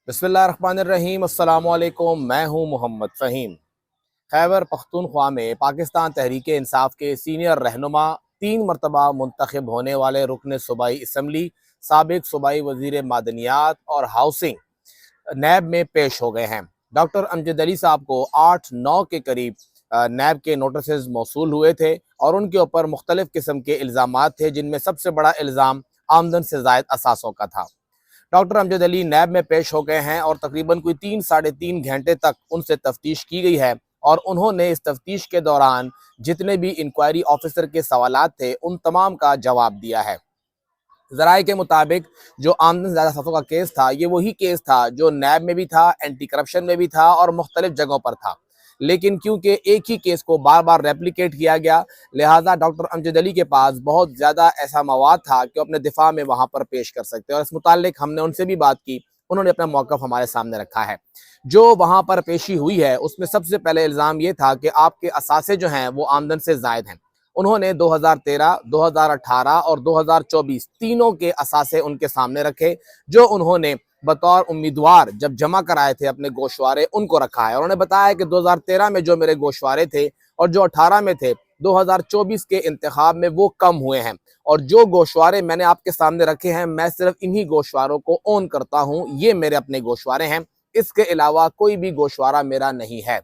बिस्मिल्लाहिर्रहमानिर्रहीम। अस्सलामुअलैकुम। मैं हूं मोहम्मद फ़हीम। खैबर पख्तूनख्वा में पाकिस्तान तहरीक इंसाफ के सीनियर रहनुमा, 3 मरतबा मुंतखब होने वाले रुकन सूबाई असम्बली, साबिक सूबाई वजीर मादनियात और हाउसिंग नैब में पेश हो गए हैं। डॉक्टर अमजद अली साहब को 8-9 के करीब नैब के नोटिस मौसूल हुए थे और उनके ऊपर मुख्तलिफ किस्म के इल्ज़ामात थे, जिनमें सबसे बड़ा इल्ज़ाम आमदन से ज़ायद असासों का था। डॉक्टर अमजद अली नैब में पेश हो गए हैं और तकरीबन कोई 3-3.5 घंटे तक उनसे तफ्तीश की गई है और उन्होंने इस तफ्तीश के दौरान जितने भी इंक्वायरी ऑफिसर के सवालात थे उन तमाम का जवाब दिया है। ज़राए के मुताबिक जो आमदन से ज़्यादा असासों का केस था, ये वही केस था जो नैब में भी था, एंटी करप्शन में भी था और मुख्तलिफ जगहों पर था। लेकिन क्योंकि एक ही केस को बार बार रेप्लिकेट किया गया, लिहाजा डॉक्टर अमजद अली के पास बहुत ज़्यादा ऐसा मवाद था कि अपने दिफा में वहाँ पर पेश कर सकते हैं और इस मुतालिक हमने उनसे भी बात की। उन्होंने अपना मौक़िफ़ हमारे सामने रखा है। जो वहाँ पर पेशी हुई है उसमें सबसे पहले इल्ज़ाम ये था कि आपके असासे जो हैं वो आमदन से ज़ायद हैं। उन्होंने 2013, 2018 और 2024 तीनों के असासे उनके सामने रखे, जो उन्होंने बतौर उम्मीदवार जब जमा कराए थे अपने गोशवारे उनको रखा है। उन्होंने बताया कि 2013 में जो मेरे गोशवारे थे और जो 18 में थे, 2024 के इंतखाब में वो कम हुए हैं और जो गोशवारे मैंने आपके सामने रखे हैं, मैं सिर्फ इन्हीं गोशवारों को ओन करता हूँ। ये मेरे अपने गोशवारे हैं, इसके अलावा कोई भी गोशवारा मेरा नहीं है।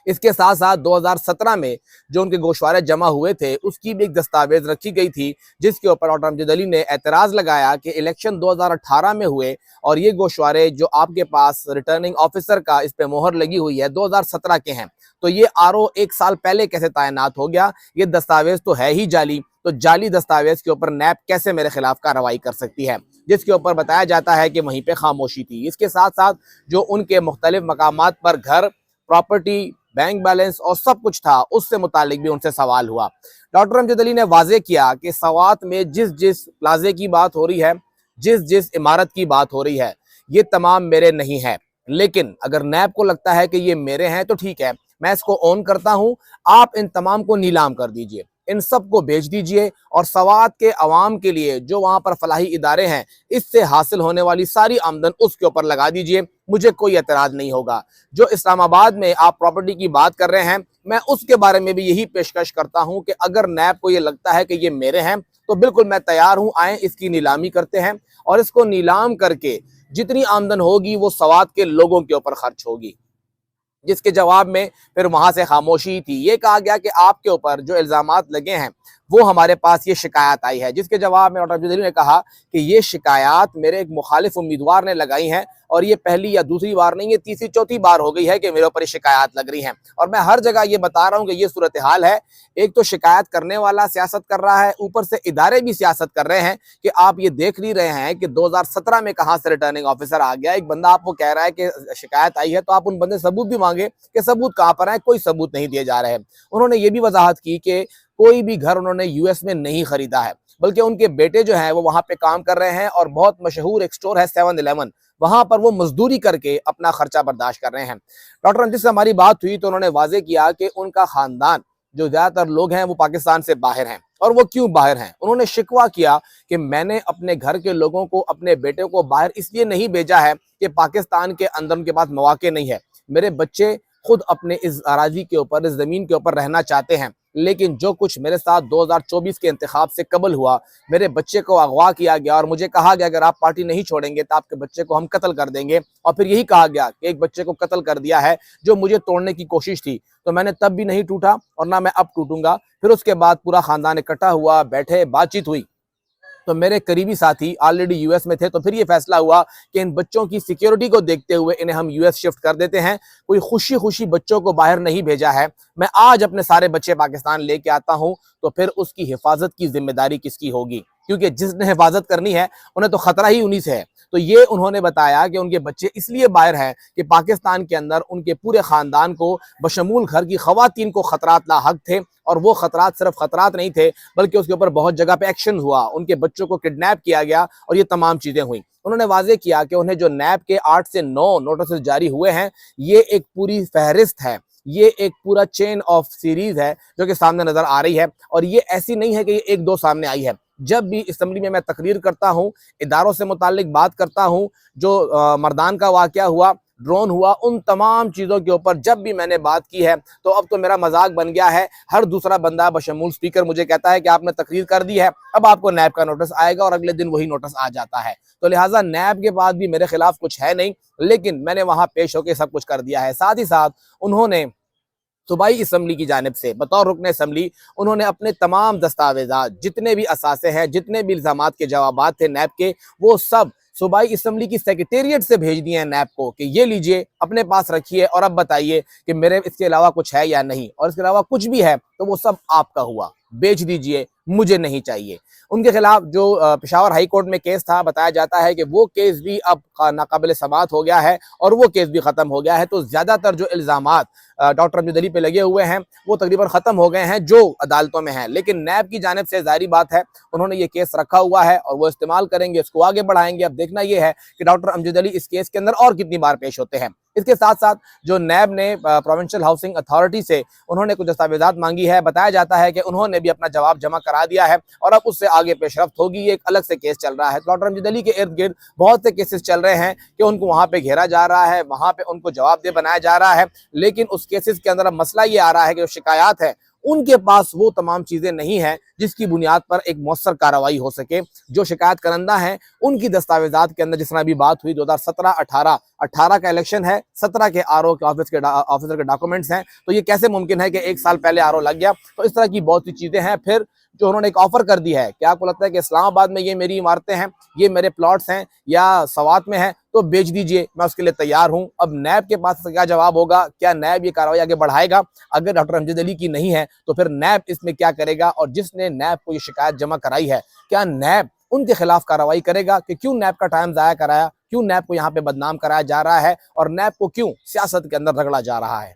इसके साथ साथ 2017 में जो उनके गोशवारे जमा हुए थे उसकी भी एक दस्तावेज रखी गई थी, जिसके ऊपर डॉक्टर अमजद अली ने एतराज़ लगाया कि इलेक्शन 2018 में हुए और ये गोशवारे जो आपके पास रिटर्निंग ऑफिसर का इस पे मोहर लगी हुई है 2017 के हैं, तो ये आरओ 1 साल पहले कैसे तैनात हो गया? ये दस्तावेज तो है ही जाली। तो जाली दस्तावेज के ऊपर नैब कैसे मेरे खिलाफ कार्रवाई कर सकती है? जिसके ऊपर बताया जाता है कि वहीं पे खामोशी थी। इसके साथ साथ जो उनके मुख्तलिफ मकामात पर घर, प्रॉपर्टी, बैंक बैलेंस और सब कुछ था, उससे मुतालिक भी उनसे सवाल हुआ। डॉक्टर अमजद अली ने वाजे किया कि सवात में जिस जिस प्लाजे की बात हो रही है, जिस जिस इमारत की बात हो रही है, ये तमाम मेरे नहीं है। लेकिन अगर नैब को लगता है कि ये मेरे हैं तो ठीक है, मैं इसको ओन करता हूँ। आप इन तमाम को नीलाम कर दीजिए, इन सब को बेच दीजिए और सवात के अवाम के लिए जो वहाँ पर फलाही इदारे हैं, इससे हासिल होने वाली सारी आमदन उसके ऊपर लगा दीजिए। मुझे कोई एतराज़ नहीं होगा। जो इस्लामाबाद में आप प्रॉपर्टी की बात कर रहे हैं, मैं उसके बारे में भी यही पेशकश करता हूं कि अगर नैब को ये लगता है कि ये मेरे हैं तो बिल्कुल मैं तैयार हूं, आए इसकी नीलामी करते हैं और इसको नीलाम करके जितनी आमदन होगी वो सवात के लोगों के ऊपर खर्च होगी। जिसके जवाब में फिर वहां से खामोशी थी। ये कहा गया कि आपके ऊपर जो इल्जामात लगे हैं वो हमारे पास ये शिकायत आई है, जिसके जवाब में डॉक्टर अब्दुल जलील ने कहा कि ये शिकायत मेरे एक मुखालिफ उम्मीदवार ने लगाई हैं और ये पहली या दूसरी बार नहीं, ये तीसरी चौथी बार हो गई है कि मेरे ऊपर ये शिकायत लग रही हैं और मैं हर जगह ये बता रहा हूँ कि ये सूरत हाल है। एक तो शिकायत करने वाला सियासत कर रहा है, ऊपर से इदारे भी सियासत कर रहे हैं कि आप ये देख नहीं रहे हैं कि 2017 में कहाँ से रिटर्निंग ऑफिसर आ गया। एक बंदा आपको कह रहा है कि शिकायत आई है तो आप उन बंदे सबूत भी मांगे कि सबूत कहाँ पर है, कोई सबूत नहीं दिए जा रहे हैं। उन्होंने ये भी वजाहत की कि कोई भी घर उन्होंने यूएस में नहीं खरीदा है, बल्कि उनके बेटे जो हैं वो वहां पे काम कर रहे हैं और बहुत मशहूर एक स्टोर है 7-Eleven, वहां पर वो मजदूरी करके अपना खर्चा बर्दाश्त कर रहे हैं। डॉक्टर अंजित से हमारी बात हुई तो उन्होंने वाजे किया कि उनका खानदान जो ज्यादातर लोग हैं वो पाकिस्तान से बाहर हैं। और वो क्यों बाहर हैं? उन्होंने शिकवा किया कि मैंने अपने घर के लोगों को, अपने बेटे को बाहर इसलिए नहीं भेजा है कि पाकिस्तान के अंदर उनके पास मौके नहीं है। मेरे बच्चे खुद अपने इस अराजी के ऊपर, इस जमीन के ऊपर रहना चाहते हैं, लेकिन जो कुछ मेरे साथ 2024 के इंतखाब से कबल हुआ, मेरे बच्चे को अगवा किया गया और मुझे कहा गया अगर आप पार्टी नहीं छोड़ेंगे तो आपके बच्चे को हम कत्ल कर देंगे। और फिर यही कहा गया कि एक बच्चे को कत्ल कर दिया है जो मुझे तोड़ने की कोशिश थी। तो मैंने तब भी नहीं टूटा और ना मैं अब टूटूंगा। फिर उसके बाद पूरा खानदान इकट्ठा हुआ, बैठे, बातचीत हुई तो मेरे करीबी साथी ऑलरेडी यूएस में थे। तो फिर ये फैसला हुआ कि इन बच्चों की सिक्योरिटी को देखते हुए इन्हें हम यूएस शिफ्ट कर देते हैं। कोई खुशी खुशी बच्चों को बाहर नहीं भेजा है। मैं आज अपने सारे बच्चे पाकिस्तान लेके आता हूं तो फिर उसकी हिफाजत की जिम्मेदारी किसकी होगी? क्योंकि जिसने हिफाजत करनी है उन्हें तो खतरा ही उन्हीं से है। तो ये उन्होंने बताया कि उनके बच्चे इसलिए बाहर हैं कि पाकिस्तान के अंदर उनके पूरे खानदान को बशमूल घर की खवातीन को खतरात लाहक थे और वो खतरात सिर्फ खतरात नहीं थे बल्कि उसके ऊपर बहुत जगह पे एक्शन हुआ, उनके बच्चों को किडनैप किया गया और ये तमाम चीजें हुई। उन्होंने वाजे किया कि उन्हें जो नैब के 8 से 9 नोटिस जारी हुए हैं, ये एक पूरी फहरिस्त है, ये एक पूरा चेन ऑफ सीरीज है जो कि सामने नजर आ रही है और ये ऐसी नहीं है कि ये 1-2 सामने आई है। जब भी असम्बली में मैं तकरीर करता हूँ, इदारों से मुताल्लिक बात करता हूँ, जो मर्दान का वाक़या हुआ, ड्रोन हुआ, उन तमाम चीज़ों के ऊपर जब भी मैंने बात की है तो अब तो मेरा मजाक बन गया है। हर दूसरा बंदा बशमूल स्पीकर मुझे कहता है कि आपने तकरीर कर दी है, अब आपको नैब का नोटिस आएगा, और अगले दिन वही नोटिस आ जाता है। तो लिहाजा नैब के बाद भी मेरे खिलाफ कुछ है नहीं, लेकिन मैंने वहां पेश होकर सब कुछ कर दिया है। साथ ही साथ उन्होंने सूबाई असम्बली की जानिब से बतौर रुकन असम्बली उन्होंने अपने तमाम दस्तावेजात, जितने भी असासे हैं, जितने भी इल्ज़ामात के जवाबात थे नैब के, वो सब सूबाई असम्बली की सेक्रेटेरिएट से भेज दिए हैं नैब को कि ये लीजिए, अपने पास रखिए और अब बताइए कि मेरे इसके अलावा कुछ है या नहीं, और इसके अलावा कुछ भी है तो वो सब आपका हुआ, बेच दीजिए, मुझे नहीं चाहिए। उनके खिलाफ जो पेशावर हाई कोर्ट में केस था, बताया जाता है कि वो केस भी अब नाकाबिल समाअत हो गया है और वो केस भी ख़त्म हो गया है। तो ज़्यादातर जो इल्ज़ामात डॉक्टर अमजद अली पे लगे हुए हैं वो तकरीबन ख़त्म हो गए हैं जो अदालतों में हैं, लेकिन नैब की जानिब से ज़ाहिर बात है उन्होंने ये केस रखा हुआ है और वो इस्तेमाल करेंगे, इसको आगे बढ़ाएंगे। अब देखना ये है कि डॉक्टर अमजद अली इस केस के अंदर और कितनी बार पेश होते हैं। इसके साथ साथ जो नैब ने प्रोविंशियल हाउसिंग अथॉरिटी से उन्होंने कुछ दस्तावेजात मांगी है, बताया जाता है कि उन्होंने भी अपना जवाब जमा करा दिया है और अब उससे आगे पेशरफ्त होगी। ये एक अलग से केस चल रहा है। डॉक्टर अमजद अली के इर्द गिर्द बहुत से केसेस चल रहे हैं कि उनको वहां पे घेरा जा रहा है, वहां पे उनको जवाबदेह बनाया जा रहा है, लेकिन उस केसेस के अंदर अब मसला ये आ रहा है कि जो शिकायत है उनके पास वो तमाम चीजें नहीं है जिसकी बुनियाद पर एक मौसर कार्रवाई हो सके। जो शिकायत करंदा हैं उनकी दस्तावेजात के अंदर, जिस तरह अभी बात हुई 2017-18 18 का इलेक्शन है, 17 के आरओ के ऑफिसर के डॉक्यूमेंट्स हैं, तो ये कैसे मुमकिन है कि एक साल पहले आरओ लग गया। तो इस तरह की बहुत सी चीजें हैं। फिर जो उन्होंने एक ऑफर कर दी है, क्या आपको लगता है कि इस्लामाबाद में ये मेरी इमारतें हैं, ये मेरे प्लॉट्स हैं या सवात में हैं, तो बेच दीजिए, मैं उसके लिए तैयार हूं। अब नैब के पास क्या जवाब होगा, क्या नैब ये कार्रवाई आगे बढ़ाएगा? अगर डॉक्टर अमजद अली की नहीं है तो फिर नैब इसमें क्या करेगा? और जिसने नैब को ये शिकायत जमा कराई है, क्या नैब उनके खिलाफ कार्रवाई करेगा कि क्यों नैब का टाइम जाया कराया, क्यों नैब को यहाँ पे बदनाम कराया जा रहा है और नैब को क्यों सियासत के अंदर रगड़ा जा रहा है?